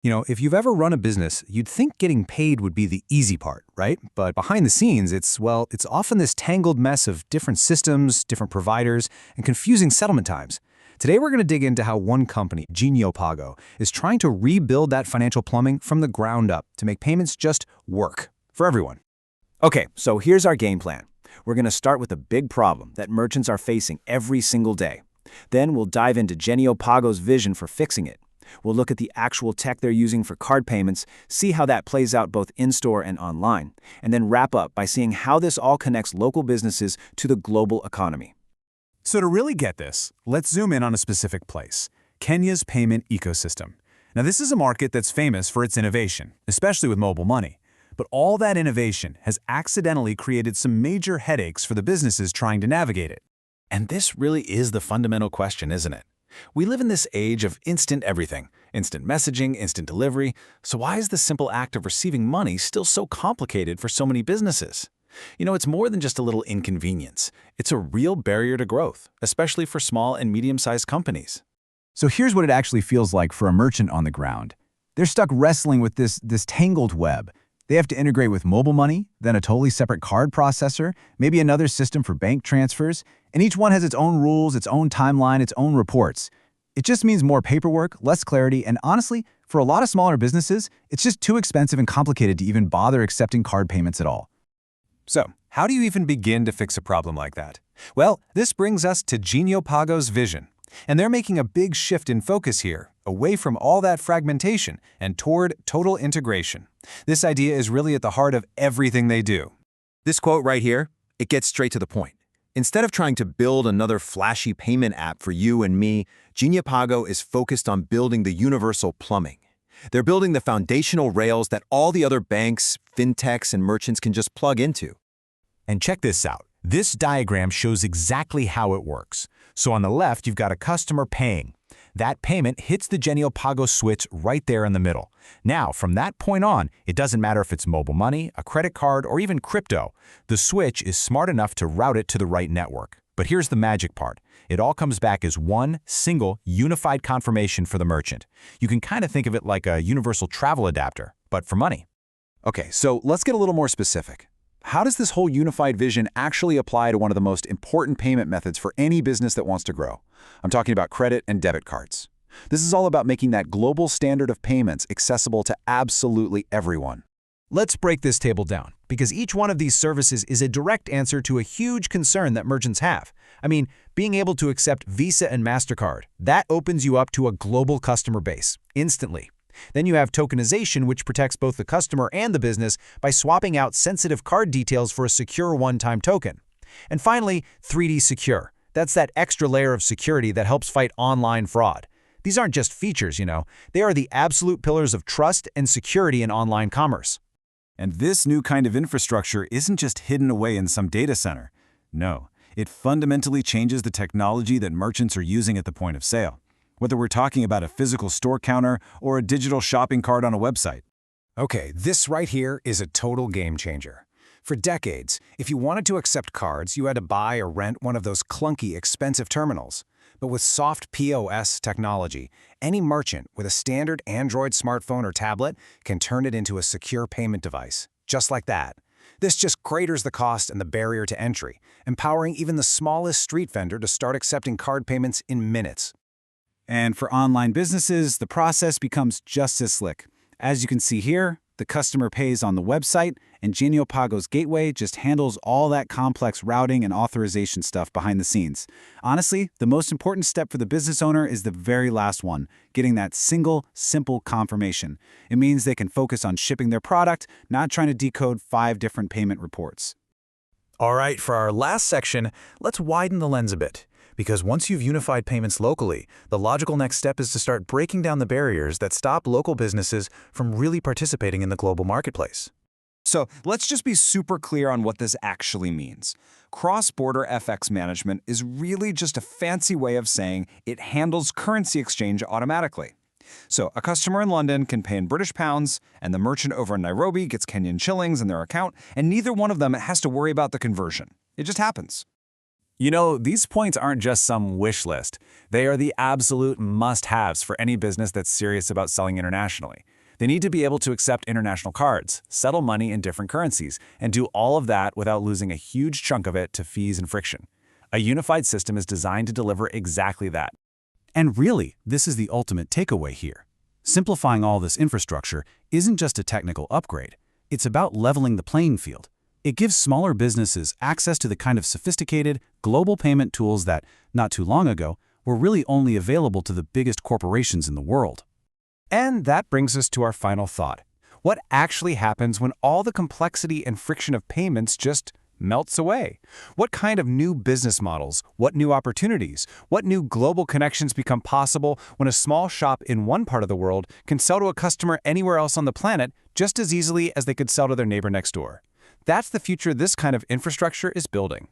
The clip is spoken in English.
If you've ever run a business, you'd think getting paid would be the easy part, right? But behind the scenes, it's often this tangled mess of different systems, different providers, and confusing settlement times. Today, we're going to dig into how one company, Genio Pago, is trying to rebuild that financial plumbing from the ground up to make payments just work for everyone. Okay, so here's our game plan. We're going to start with a big problem that merchants are facing every single day. Then we'll dive into Genio Pago's vision for fixing it. We'll look at the actual tech they're using for card payments, see how that plays out both in-store and online, and then wrap up by seeing how this all connects local businesses to the global economy. So to really get this, let's zoom in on a specific place, Kenya's payment ecosystem. Now this is a market that's famous for its innovation, especially with mobile money. But all that innovation has accidentally created some major headaches for the businesses trying to navigate it. And this really is the fundamental question, isn't it? We live in this age of instant everything, instant messaging, instant delivery, so why is the simple act of receiving money still so complicated for so many businesses? It's more than just a little inconvenience. It's a real barrier to growth, especially for small and medium-sized companies. So here's what it actually feels like for a merchant on the ground. They're stuck wrestling with this tangled web. They have to integrate with mobile money, then a totally separate card processor, maybe another system for bank transfers, and each one has its own rules, its own timeline, its own reports. It just means more paperwork, less clarity, and honestly, for a lot of smaller businesses, it's just too expensive and complicated to even bother accepting card payments at all. So, how do you even begin to fix a problem like that? Well, this brings us to Genio Pago's vision. And they're making a big shift in focus here, away from all that fragmentation and toward total integration. This idea is really at the heart of everything they do. This quote right here, it gets straight to the point. Instead of trying to build another flashy payment app for you and me, Genio Pago is focused on building the universal plumbing. They're building the foundational rails that all the other banks, fintechs, and merchants can just plug into. And check this out. This diagram shows exactly how it works. So on the left, you've got a customer paying. That payment hits the Genio Pago switch right there in the middle. Now, from that point on, it doesn't matter if it's mobile money, a credit card, or even crypto. The switch is smart enough to route it to the right network. But here's the magic part. It all comes back as one single, unified confirmation for the merchant. You can kind of think of it like a universal travel adapter, but for money. Okay, so let's get a little more specific. How does this whole unified vision actually apply to one of the most important payment methods for any business that wants to grow? I'm talking about credit and debit cards. This is all about making that global standard of payments accessible to absolutely everyone. Let's break this table down, because each one of these services is a direct answer to a huge concern that merchants have. I mean, being able to accept Visa and MasterCard, that opens you up to a global customer base, instantly. Then you have tokenization, which protects both the customer and the business by swapping out sensitive card details for a secure one-time token. And finally, 3D Secure. That's that extra layer of security that helps fight online fraud. These aren't just features, they are the absolute pillars of trust and security in online commerce. And this new kind of infrastructure isn't just hidden away in some data center. No, it fundamentally changes the technology that merchants are using at the point of sale. Whether we're talking about a physical store counter or a digital shopping cart on a website. Okay, this right here is a total game changer. For decades, if you wanted to accept cards, you had to buy or rent one of those clunky, expensive terminals. But with soft POS technology, any merchant with a standard Android smartphone or tablet can turn it into a secure payment device, just like that. This just craters the cost and the barrier to entry, empowering even the smallest street vendor to start accepting card payments in minutes. And for online businesses, the process becomes just as slick. As you can see here, the customer pays on the website, and Genio Pago's gateway just handles all that complex routing and authorization stuff behind the scenes. Honestly, the most important step for the business owner is the very last one, getting that single, simple confirmation. It means they can focus on shipping their product, not trying to decode 5 different payment reports. All right, for our last section, let's widen the lens a bit. Because once you've unified payments locally, the logical next step is to start breaking down the barriers that stop local businesses from really participating in the global marketplace. So let's just be super clear on what this actually means. Cross-border FX management is really just a fancy way of saying it handles currency exchange automatically. So a customer in London can pay in British pounds, and the merchant over in Nairobi gets Kenyan shillings in their account, and neither one of them has to worry about the conversion. It just happens. You know, these points aren't just some wish list. They are the absolute must-haves for any business that's serious about selling internationally. They need to be able to accept international cards, settle money in different currencies, and do all of that without losing a huge chunk of it to fees and friction. A unified system is designed to deliver exactly that. And really, this is the ultimate takeaway here. Simplifying all this infrastructure isn't just a technical upgrade. It's about leveling the playing field. It gives smaller businesses access to the kind of sophisticated, global payment tools that, not too long ago, were really only available to the biggest corporations in the world. And that brings us to our final thought. What actually happens when all the complexity and friction of payments just melts away? What kind of new business models, what new opportunities, what new global connections become possible when a small shop in one part of the world can sell to a customer anywhere else on the planet just as easily as they could sell to their neighbor next door? That's the future this kind of infrastructure is building.